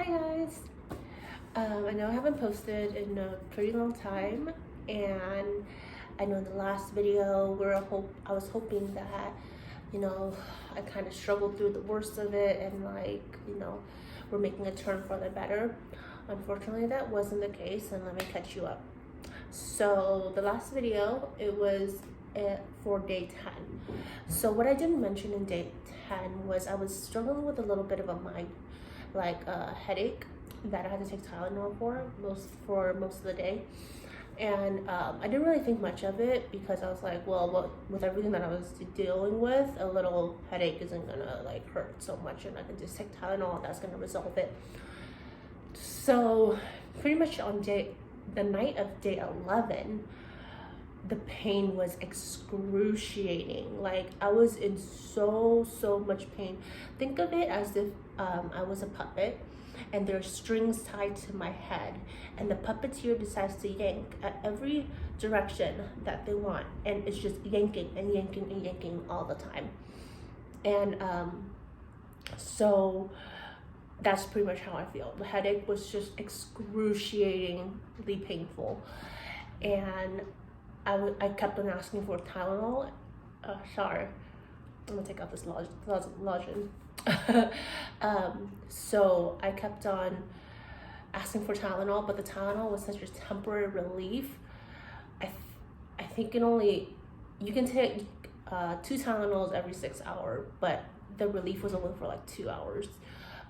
Hi guys. I know I haven't posted in a pretty long time, and I know in the last video I was hoping that I kind of struggled through the worst of it, and we're making a turn for the better. Unfortunately, that wasn't the case, and let me catch you up. So the last video, it was for day 10. So what I didn't mention in day 10 was I was struggling with a little bit of a headache that I had to take Tylenol for most of the day. And I didn't really think much of it because I was like, well, with everything that I was dealing with, a little headache isn't gonna hurt so much, and I can just take Tylenol and that's gonna resolve it. So pretty much on the night of day 11, the pain was excruciating. I was in so much pain. Think of it as if I was a puppet and there's strings tied to my head, and the puppeteer decides to yank at every direction that they want, and it's just yanking and yanking and yanking all the time. And so that's pretty much how I feel. The headache was just excruciatingly painful, and I kept on asking for Tylenol. Sorry, I'm gonna take out this lotion. So I kept on asking for Tylenol, but the Tylenol was such a temporary relief. I think you can take 2 Tylenols every 6 hours, but the relief was only for 2 hours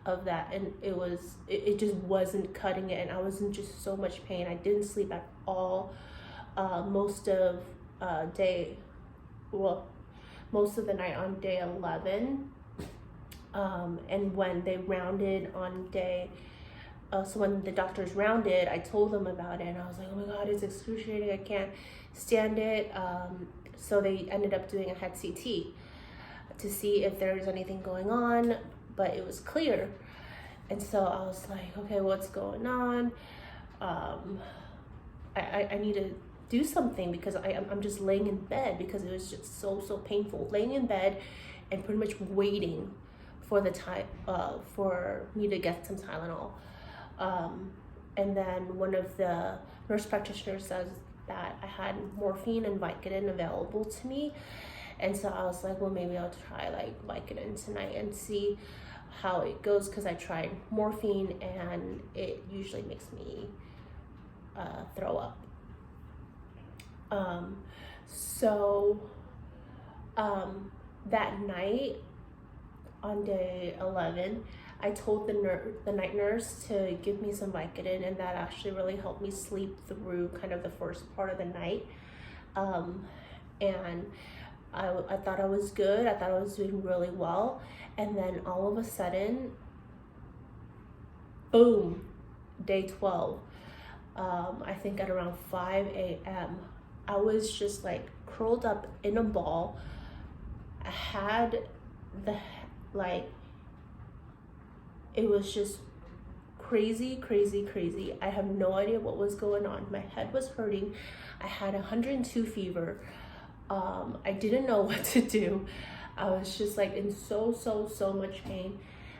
of that, and it just wasn't cutting it, and I was in just so much pain. I didn't sleep at all most of the night on day 11, and when they rounded on so when the doctors rounded, I told them about it, and I was like, oh my god, it's excruciating, I can't stand it. So they ended up doing a head CT to see if there was anything going on, but it was clear. And so I was like, okay, what's going on? I need to do something, because I'm just laying in bed because it was just so painful, laying in bed and pretty much waiting for the time for me to get some Tylenol. And then one of the nurse practitioners says that I had morphine and Vicodin available to me, and so I was like, well, maybe I'll try Vicodin tonight and see how it goes, because I tried morphine and it usually makes me throw up. That night on day 11, I told the night nurse to give me some Vicodin, and that actually really helped me sleep through kind of the first part of the night. And I thought I was good. I thought I was doing really well. And then all of a sudden, boom, day 12. I think at around 5 a.m., I was just curled up in a ball. I had it was just crazy. I have no idea what was going on. My head was hurting. I had 102 fever. I didn't know what to do. I was just in so much pain.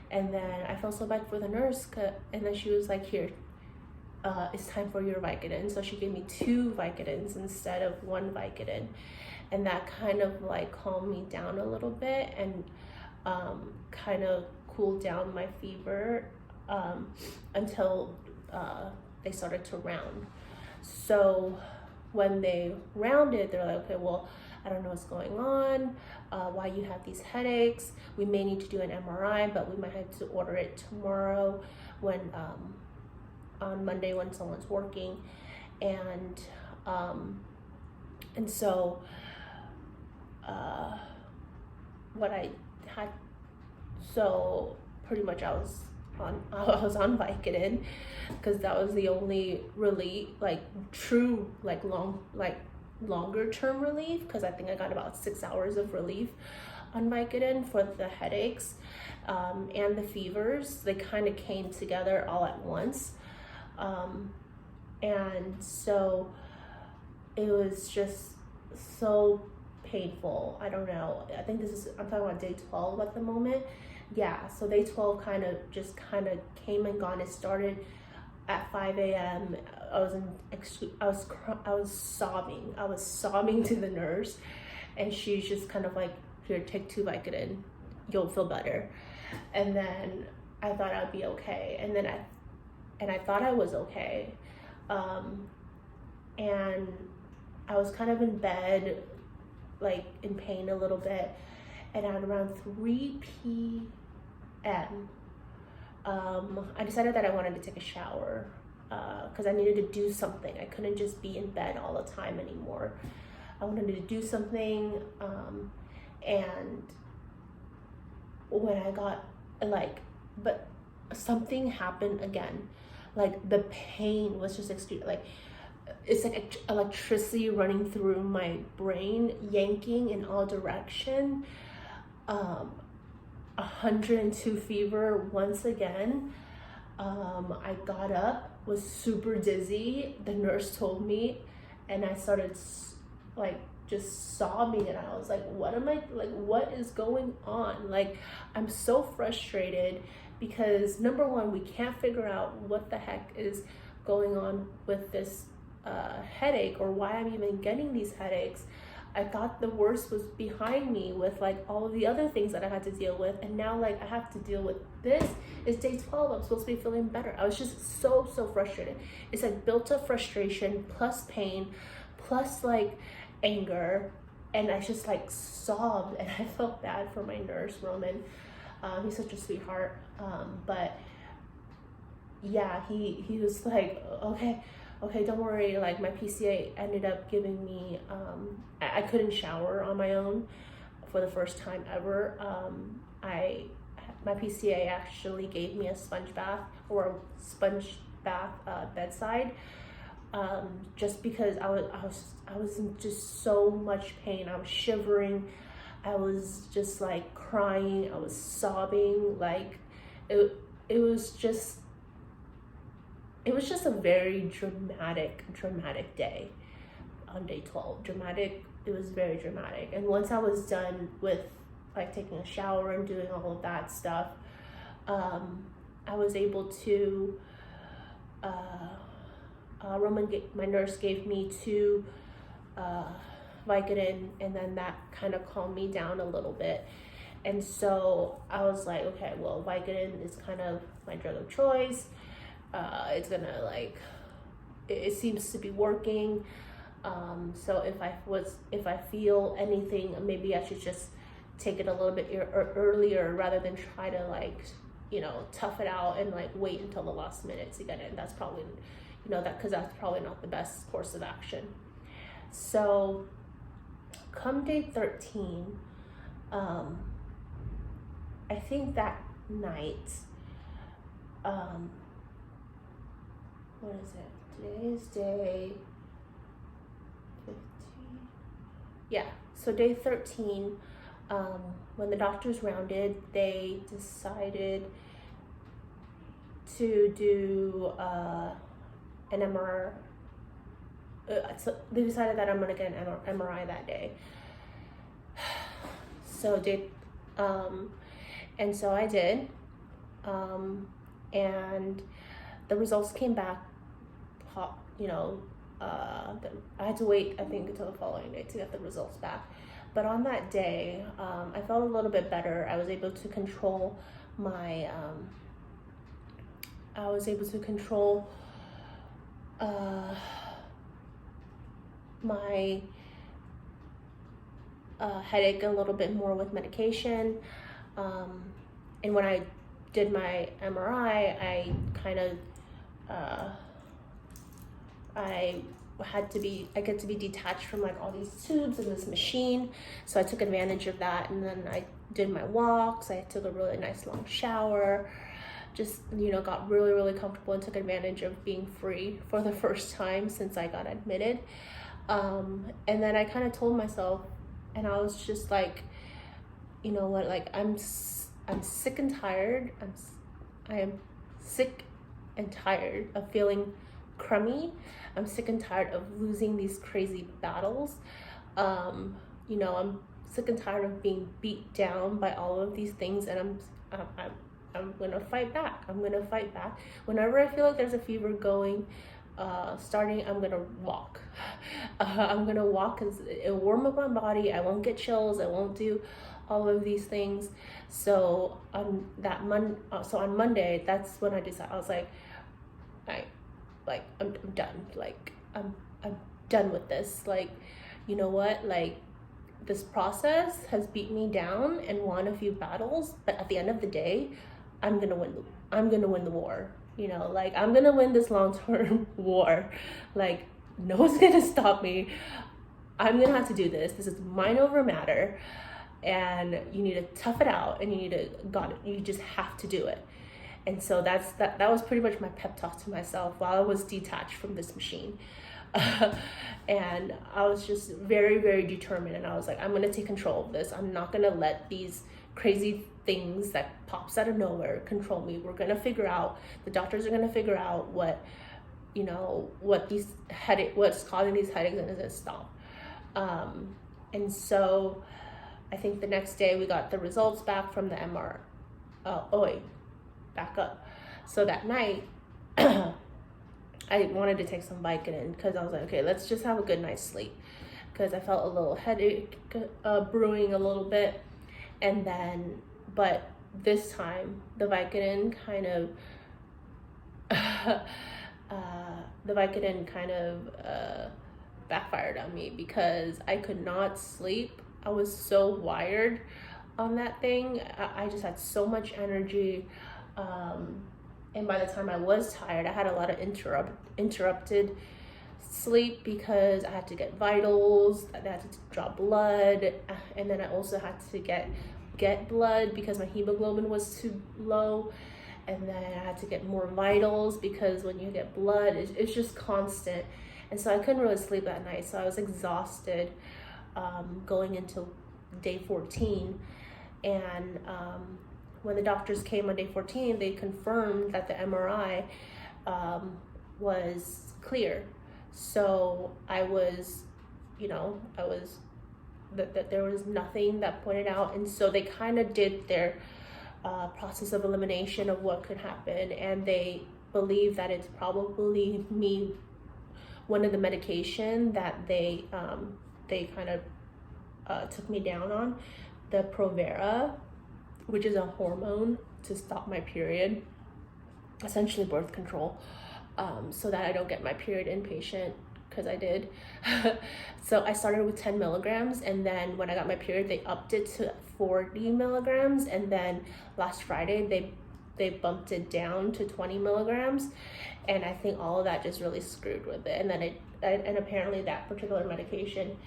And then I felt so bad for the nurse, and then she was like, here, it's time for your Vicodin. So she gave me 2 Vicodins instead of 1 Vicodin, and that kind of calmed me down a little bit, and kind of cooled down my fever until they started to round. So when they rounded, they're like, okay, well, I don't know what's going on, why you have these headaches. We may need to do an MRI, but we might have to order it tomorrow on Monday when someone's working. And so what I had, so pretty much I was on Vicodin, because that was the only relief, true longer term relief, because I think I got about 6 hours of relief on Vicodin for the headaches and the fevers. They kind of came together all at once, and so it was just so painful. I don't know, I think I'm talking about day 12 at the moment, yeah, so day 12 kind of came and gone. It started at 5 a.m. I was sobbing to the nurse, and she's just kind of like, here, take 2 Vicodin, you'll feel better. And then I thought I'd be okay, and I thought I was okay, and I was kind of in bed, like in pain a little bit, and at around 3 p.m. I decided that I wanted to take a shower because I needed to do something. I couldn't just be in bed all the time anymore. I wanted to do something, and when I got but something happened again. Like the pain was just extreme. Like it's like electricity running through my brain, yanking in all direction. 102 fever once again. I got up, was super dizzy. The nurse told me, and I started like just sobbing, and I was like, what is going on? Like, I'm so frustrated because number one, we can't figure out what the heck is going on with this headache, or why I'm even getting these headaches. I thought the worst was behind me with like all of the other things that I had to deal with, and now like I have to deal with this. It's day 12. I'm supposed to be feeling better. I was just so frustrated. It's like built up frustration plus pain plus like anger, and I just like sobbed, and I felt bad for my nurse, Roman. He's such a sweetheart, but yeah, he was like, okay, don't worry. Like my PCA ended up giving me, I couldn't shower on my own for the first time ever. My PCA actually gave me a sponge bath bedside, just because I was in just so much pain. I was shivering. I was just like crying. I was sobbing. Like it was just a very dramatic day on day 12. It was very dramatic. And once I was done with like taking a shower and doing all of that stuff, I was able to, my nurse gave me 2 Vicodin, and then that kind of calmed me down a little bit. And so I was like, okay, well, Vicodin is kind of my drug of choice. It's gonna like, it seems to be working. So if I feel anything, maybe I should just take it a little bit earlier rather than try to like, tough it out and like wait until the last minute to get it. That's probably, because that's probably not the best course of action. So come day 13, I think that night, what is it? Today is day 15. Yeah, so day 13, when the doctors rounded, they decided to do an MRI. So they decided that I'm gonna get an MRI that day. So and so I did, and the results came back. I had to wait, I think, until the following day to get the results back. But on that day, I felt a little bit better. I was able to control my, my headache a little bit more with medication. And when I did my MRI, I kind of, I get to be detached from like all these tubes and this machine. So I took advantage of that, and then I did my walks. I took a really nice long shower, just, got really, really comfortable and took advantage of being free for the first time since I got admitted. And then I kind of told myself, and I was just like, you know what, like I'm sick and tired. I am sick and tired of feeling crummy. I'm sick and tired of losing these crazy battles. I'm sick and tired of being beat down by all of these things, and I'm gonna fight back. I'm gonna fight back. Whenever I feel like there's a fever going, starting, I'm gonna walk. I'm gonna walk because it'll warm up my body. I won't get chills. I won't do all of these things. So on on Monday, that's when I decided. I was like, I'm done. Like I'm done with this. Like, you know what? Like, this process has beat me down and won a few battles, but at the end of the day, I'm gonna win the war. You know, like, I'm gonna win this long-term war. Like, no one's gonna stop me. I'm gonna have to do this. This is mind over matter, and you need to tough it out, and you just have to do it. And so that was pretty much my pep talk to myself while I was detached from this machine. And I was just very, very determined, and I was like, I'm gonna take control of this. I'm not gonna let these crazy things that pops out of nowhere control me. We're gonna figure out, the doctors are gonna figure out what's causing these headaches, and is it stop. And so I think the next day we got the results back from the MR. Back up. So that night, I wanted to take some Vicodin because I was like, okay, let's just have a good night's sleep, because I felt a little headache brewing a little bit. And then, but this time the Vicodin kind of backfired on me, because I could not sleep. I was so wired on that thing. I just had so much energy. And by the time I was tired, I had a lot of interrupted sleep, because I had to get vitals, I had to draw blood, and then I also had to get blood because my hemoglobin was too low, and then I had to get more vitals because when you get blood, it's just constant. And so I couldn't really sleep that night, so I was exhausted going into day 14. And when the doctors came on day 14, they confirmed that the MRI was clear. So I was, that there was nothing that pointed out. And so they kind of did their process of elimination of what could happen. And they believe that it's probably one of the medication that they kind of took me down on, the Provera, which is a hormone to stop my period, essentially birth control, so that I don't get my period inpatient, because I did. So I started with 10 milligrams, and then when I got my period, they upped it to 40 milligrams, and then last Friday they bumped it down to 20 milligrams, and I think all of that just really screwed with it. And then and apparently that particular medication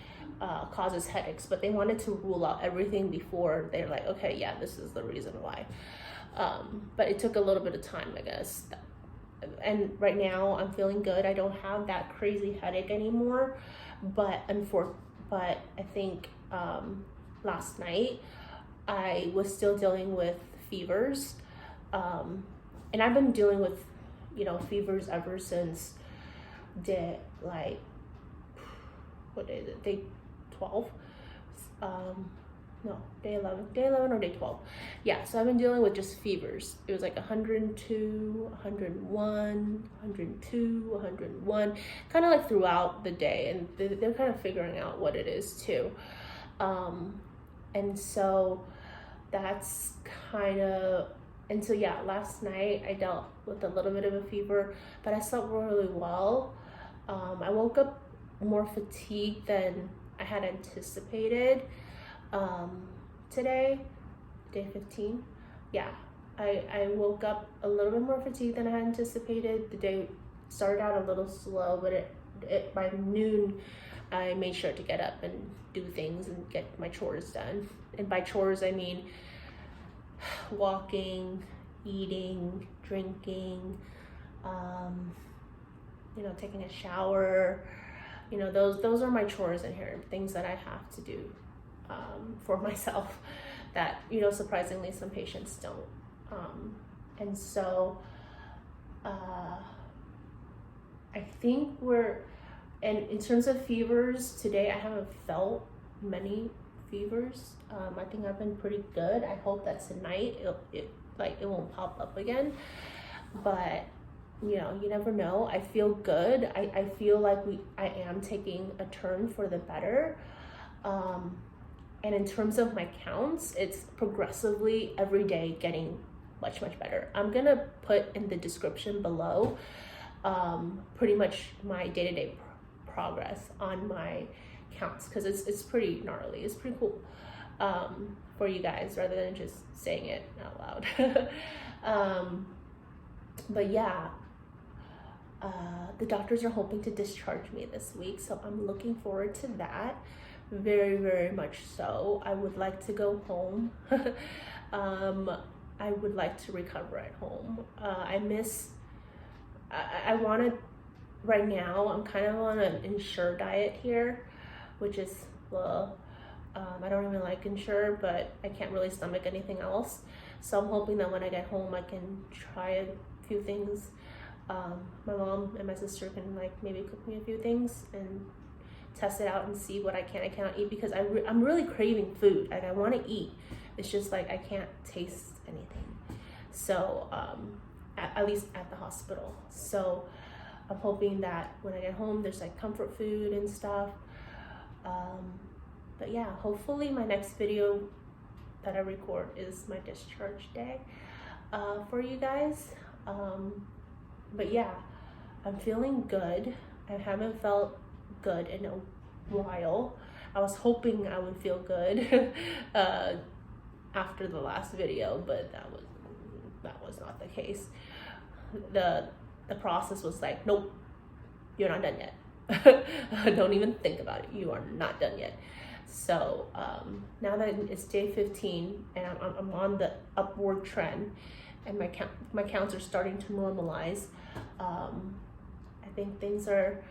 causes headaches, but they wanted to rule out everything before they're like, okay, yeah, this is the reason why. But it took a little bit of time, I guess. And right now I'm feeling good. I don't have that crazy headache anymore, but I think last night I was still dealing with fevers, and I've been dealing with fevers ever since day 12, day 11 or day 12. Yeah, so I've been dealing with just fevers. It was like 102, 101, 102, 101, kind of like throughout the day, and they're kind of figuring out what it is too. And so that's last night I dealt with a little bit of a fever, but I slept really well. I woke up more fatigued than I had anticipated today, day 15. Yeah, I woke up a little bit more fatigued than I had anticipated. The day started out a little slow, but by noon I made sure to get up and do things and get my chores done. And by chores I mean walking, eating, drinking, taking a shower. Those are my chores in here, things that I have to do for myself that surprisingly some patients don't. And so I think and in terms of fevers today, I haven't felt many fevers. I think I've been pretty good. I hope that tonight it won't pop up again, but you know, you never know. I feel good. I feel like I am taking a turn for the better. And in terms of my counts, it's progressively every day getting much better. I'm gonna put in the description below pretty much my day-to-day progress on my counts, because it's pretty gnarly. It's pretty cool for you guys, rather than just saying it out loud. But yeah, the doctors are hoping to discharge me this week, so I'm looking forward to that. Very much so. I would like to go home. I would like to recover at home. I want to, right now, I'm kind of on an Ensure diet here, which is, well, I don't even like Ensure, but I can't really stomach anything else. So I'm hoping that when I get home, I can try a few things. My mom and my sister can like maybe cook me a few things and test it out and see what I can and cannot eat, because I'm really craving food. Like, I want to eat. It's just like I can't taste anything. So at least at the hospital. So I'm hoping that when I get home, there's like comfort food and stuff. But yeah, hopefully my next video that I record is my discharge day for you guys. But yeah, I'm feeling good. I haven't felt good in a while. I was hoping I would feel good after the last video, but that was not the case. The process was like, nope, you're not done yet. Don't even think about it. You are not done yet. So now that it's day 15 and I'm on the upward trend, and my counts are starting to normalize, I think things are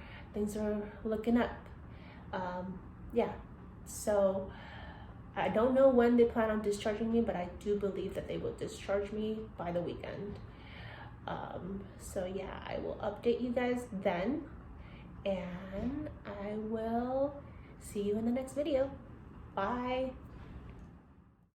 looking up. Yeah, so I don't know when they plan on discharging me, but I do believe that they will discharge me by the weekend. So yeah, I will update you guys then, and I will see you in the next video. Bye.